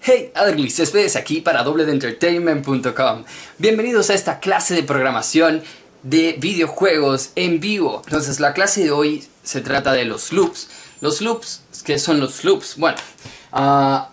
Hey, Ugly Céspedes aquí para wdentertainment.com. Bienvenidos a esta clase de programación de videojuegos en vivo. Entonces, la clase de hoy se trata de los loops. Los loops, ¿qué son los loops? Bueno,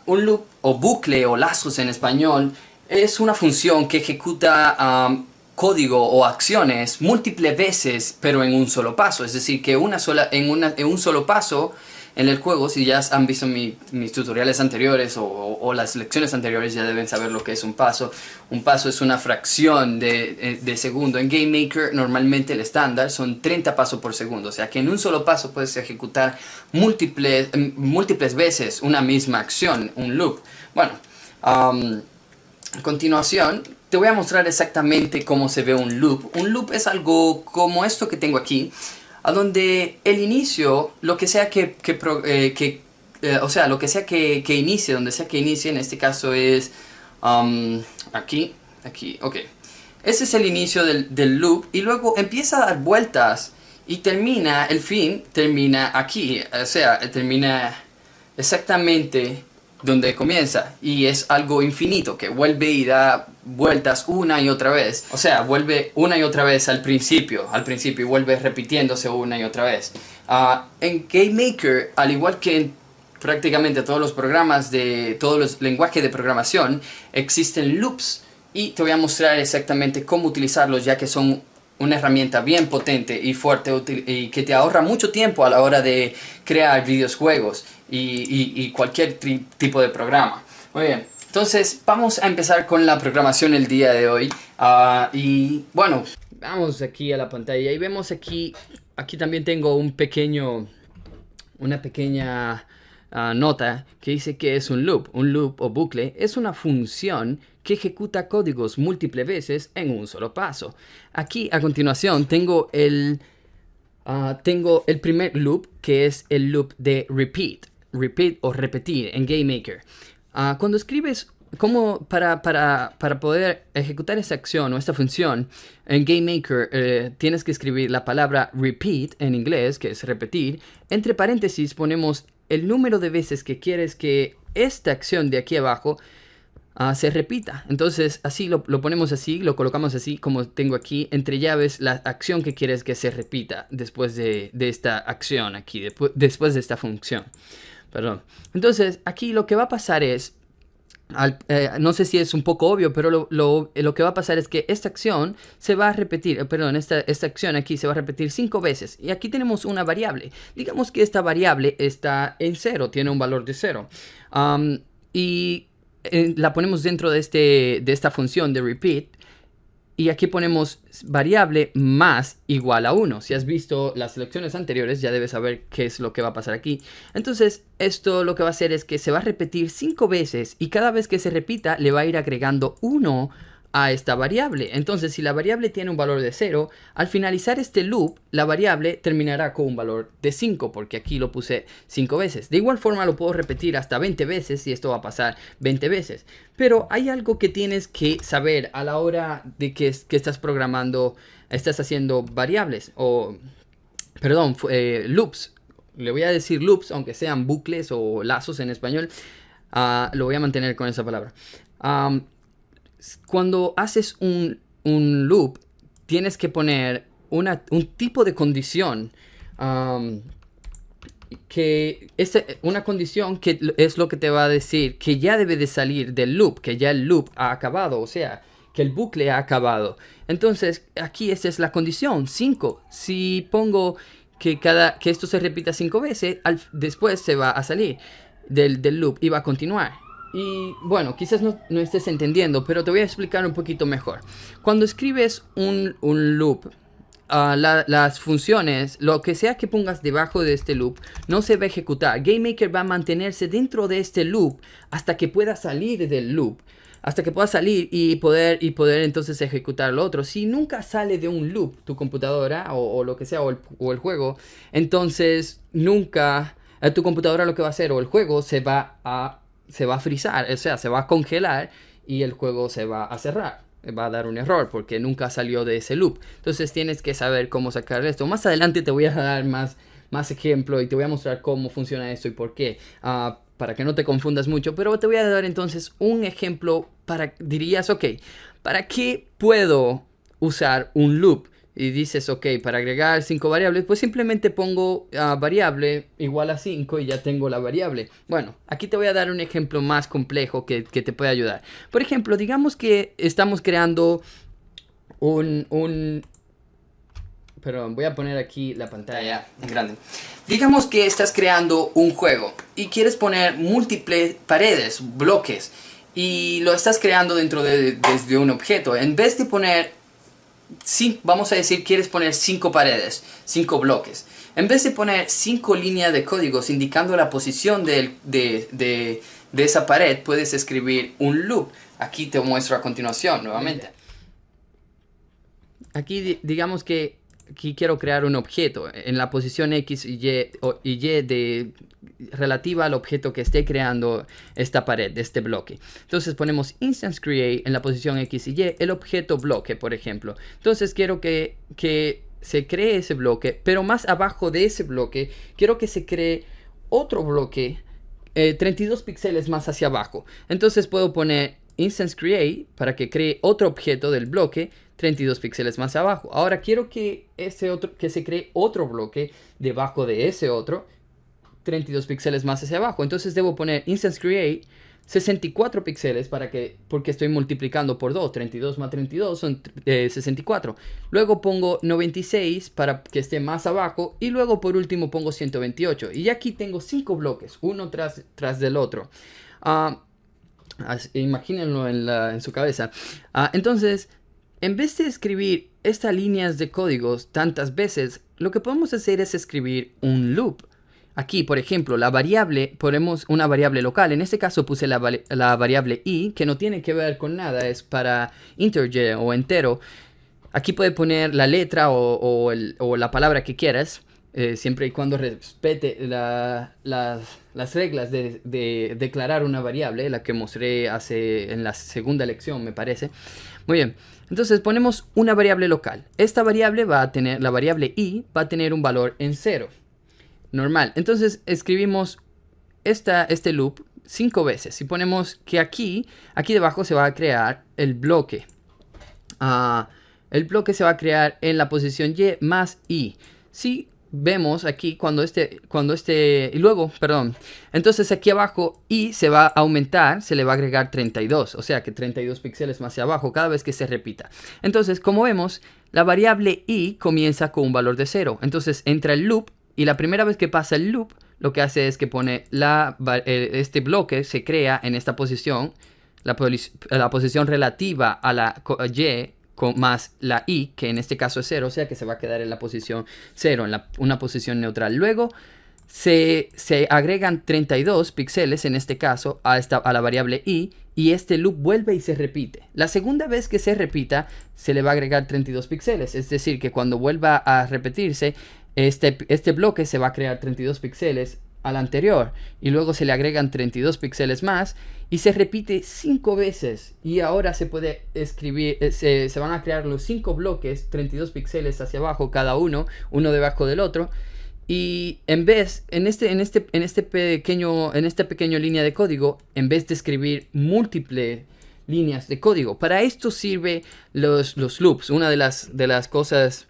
un loop o bucle o lazos en español es una función que ejecuta código o acciones múltiples veces, pero en un solo paso. Es decir, que en un solo paso en el juego, si ya han visto mis tutoriales anteriores o las lecciones anteriores, ya deben saber lo que es un paso. Un paso es una fracción de segundo. En GameMaker normalmente el estándar son 30 pasos por segundo. O sea que en un solo paso puedes ejecutar múltiples veces una misma acción, un loop. Bueno, a continuación te voy a mostrar exactamente cómo se ve un loop. Un loop es algo como esto que tengo aquí, a donde el inicio, lo que sea que inicie, donde sea que inicie, en este caso es aquí, ok. Ese es el inicio del loop y luego empieza a dar vueltas y el fin termina aquí, o sea, termina exactamente donde comienza, y es algo infinito que vuelve y da vueltas una y otra vez. O sea, vuelve una y otra vez al principio y vuelve repitiéndose una y otra vez. En GameMaker, al igual que en prácticamente todos los programas de todos los lenguajes de programación, existen loops y te voy a mostrar exactamente cómo utilizarlos, ya que son una herramienta bien potente y fuerte y que te ahorra mucho tiempo a la hora de crear videojuegos y cualquier tipo de programa. Muy bien, entonces vamos a empezar con la programación el día de hoy. Y bueno, vamos aquí a la pantalla y vemos aquí también tengo una pequeña nota que dice que es un loop. Un loop o bucle es una función que ejecuta códigos múltiples veces en un solo paso. Aquí a continuación tengo el primer loop, que es el loop de repeat o repetir en GameMaker. Cuando escribes para poder ejecutar esta acción o esta función en GameMaker, tienes que escribir la palabra repeat en inglés, que es repetir. Entre paréntesis ponemos el número de veces que quieres que esta acción de aquí abajo se repita. Entonces así lo ponemos así, lo colocamos así como tengo aquí, entre llaves, la acción que quieres que se repita después de esta acción aquí, después de esta función. Perdón. Entonces aquí lo que va a pasar es, no sé si es un poco obvio, pero lo que va a pasar es que esta acción se va a repetir, esta acción aquí se va a repetir 5 veces. Y aquí tenemos una variable. Digamos que esta variable está en 0, tiene un valor de 0. La ponemos dentro de esta función de repeat. Y aquí ponemos variable más igual a 1. Si has visto las lecciones anteriores, ya debes saber qué es lo que va a pasar aquí. Entonces, esto lo que va a hacer es que se va a repetir 5 veces. Y cada vez que se repita, le va a ir agregando 1 a esta variable. Entonces, si la variable tiene un valor de 0, al finalizar este loop, la variable terminará con un valor de 5, porque aquí lo puse 5 veces. De igual forma, lo puedo repetir hasta 20 veces y esto va a pasar 20 veces. Pero hay algo que tienes que saber a la hora de que estás programando, estás haciendo variables, loops. Le voy a decir loops, aunque sean bucles o lazos en español. Lo voy a mantener con esa palabra. Cuando haces un loop, tienes que poner un tipo de condición, una condición que es lo que te va a decir que ya debe de salir del loop, que ya el loop ha acabado, o sea, que el bucle ha acabado. Entonces, aquí esta es la condición, 5. Si pongo que esto se repita 5 veces, después se va a salir del loop y va a continuar. Y bueno, quizás no estés entendiendo, pero te voy a explicar un poquito mejor. Cuando escribes un loop, las funciones, lo que sea que pongas debajo de este loop, no se va a ejecutar. GameMaker va a mantenerse dentro de este loop hasta que pueda salir del loop. Hasta que pueda salir y poder entonces ejecutar lo otro. Si nunca sale de un loop tu computadora o lo que sea, o el juego, entonces nunca tu computadora lo que va a hacer, o el juego se va a frizar, o sea, se va a congelar y el juego se va a cerrar. Va a dar un error porque nunca salió de ese loop. Entonces tienes que saber cómo sacar esto. Más adelante te voy a dar más ejemplo y te voy a mostrar cómo funciona esto y por qué. para que no te confundas mucho, pero te voy a dar entonces un ejemplo dirías, ok, ¿para qué puedo usar un loop? Y dices, ok, para agregar 5 variables, pues simplemente pongo variable igual a 5 y ya tengo la variable. Bueno, aquí te voy a dar un ejemplo más complejo que te puede ayudar. Por ejemplo, digamos que estamos creando Perdón, voy a poner aquí la pantalla en grande. Digamos que estás creando un juego y quieres poner múltiples paredes, bloques, y lo estás creando desde un objeto. En vez de poner, vamos a decir, quieres poner 5 paredes, 5 bloques. En vez de poner 5 líneas de códigos indicando la posición de esa pared, puedes escribir un loop. Aquí te muestro a continuación nuevamente. Aquí digamos que aquí quiero crear un objeto en la posición X y Y relativa al objeto que esté creando esta pared, este bloque. Entonces ponemos instance create en la posición X y Y, el objeto bloque, por ejemplo. Entonces quiero que se cree ese bloque, pero más abajo de ese bloque quiero que se cree otro bloque 32 píxeles más hacia abajo. Entonces puedo poner instance create para que cree otro objeto del bloque 32 píxeles más abajo. Ahora quiero que se cree otro bloque debajo de ese otro 32 píxeles más hacia abajo. Entonces debo poner instance create 64 píxeles porque estoy multiplicando por 2. 32 más 32 son 64. Luego pongo 96 para que esté más abajo. Y luego por último pongo 128. Y aquí tengo 5 bloques, uno tras del otro. Imagínenlo en su cabeza. Entonces, en vez de escribir estas líneas de códigos tantas veces, lo que podemos hacer es escribir un loop. Aquí, por ejemplo, la variable, ponemos una variable local. En este caso puse la variable i, que no tiene que ver con nada, es para integer o entero. Aquí puedes poner la letra o la palabra que quieras, siempre y cuando respete las reglas de declarar una variable, la que mostré en la segunda lección, me parece. Muy bien, entonces ponemos una variable local. Esta variable la variable i va a tener un valor en 0. Normal. Entonces escribimos este loop 5 veces. Y ponemos que aquí debajo se va a crear el bloque. El bloque se va a crear en la posición y más i. Si vemos aquí y luego, perdón. Entonces aquí abajo i se va a aumentar, se le va a agregar 32. O sea que 32 píxeles más hacia abajo cada vez que se repita. Entonces, como vemos, la variable i comienza con un valor de 0. Entonces entra el loop. Y la primera vez que pasa el loop, lo que hace es que pone este bloque se crea en esta posición, la posición relativa a la y más la i, que en este caso es 0, o sea que se va a quedar en la posición 0, en una posición neutral. Luego se agregan 32 píxeles, en este caso, a la variable i, y este loop vuelve y se repite. La segunda vez que se repita, se le va a agregar 32 píxeles, es decir, que cuando vuelva a repetirse, este bloque se va a crear 32 píxeles al anterior y luego se le agregan 32 píxeles más y se repite 5 veces y ahora se puede escribir, se van a crear los 5 bloques 32 píxeles hacia abajo cada uno debajo del otro y en esta pequeña línea de código, en vez de escribir múltiples líneas de código, para esto sirve los loops. Una de las cosas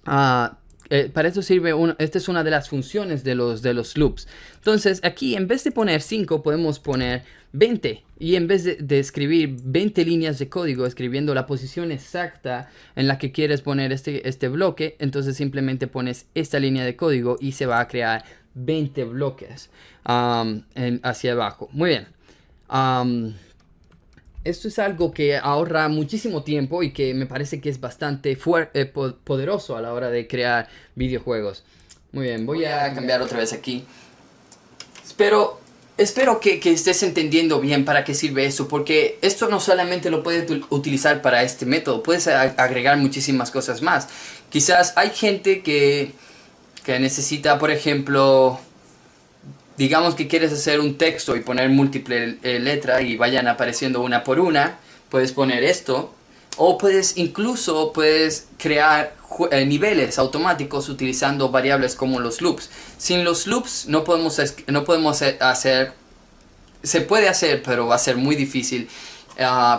para eso sirve esta es una de las funciones de los loops. Entonces aquí en vez de poner 5 podemos poner 20 y en vez de escribir 20 líneas de código escribiendo la posición exacta en la que quieres poner este bloque, entonces simplemente pones esta línea de código y se va a crear 20 bloques hacia abajo. Muy bien. Esto es algo que ahorra muchísimo tiempo y que me parece que es bastante poderoso a la hora de crear videojuegos. Muy bien, voy a cambiar otra vez aquí. Espero que estés entendiendo bien para qué sirve eso, porque esto no solamente lo puedes utilizar para este método, puedes agregar muchísimas cosas más. Quizás hay gente que necesita, por ejemplo, digamos que quieres hacer un texto y poner múltiples letras y vayan apareciendo una por una. Puedes poner esto. O puedes crear niveles automáticos utilizando variables como los loops. Sin los loops no podemos hacer, se puede hacer, pero va a ser muy difícil.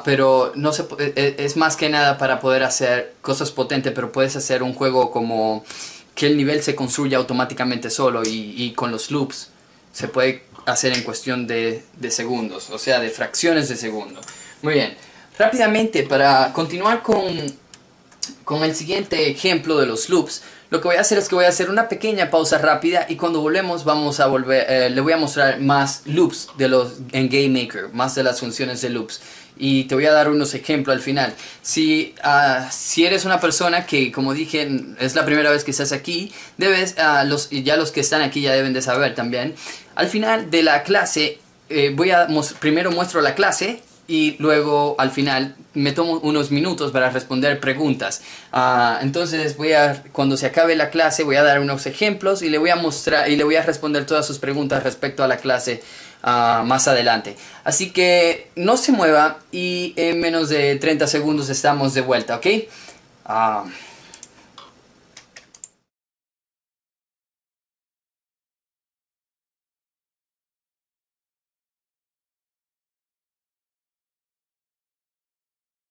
Pero no se, es más que nada para poder hacer cosas potentes, pero puedes hacer un juego como que el nivel se construya automáticamente solo, y con los loops se puede hacer en cuestión de segundos, o sea, de fracciones de segundo. Muy bien, rápidamente para continuar con el siguiente ejemplo de los loops, lo que voy a hacer es que voy a hacer una pequeña pausa rápida, y cuando volvemos vamos a volver, le voy a mostrar más loops en GameMaker, más de las funciones de loops. Y te voy a dar unos ejemplos al final. Si eres una persona que, como dije, es la primera vez que estás aquí, ya los que están aquí ya deben de saber también. Al final de la clase, primero muestro la clase, y luego al final me tomo unos minutos para responder preguntas. Entonces cuando se acabe la clase voy a dar unos ejemplos, y le voy a mostrar y le voy a responder todas sus preguntas respecto a la clase más adelante. Así que no se mueva, y en menos de 30 segundos estamos de vuelta, ¿ok?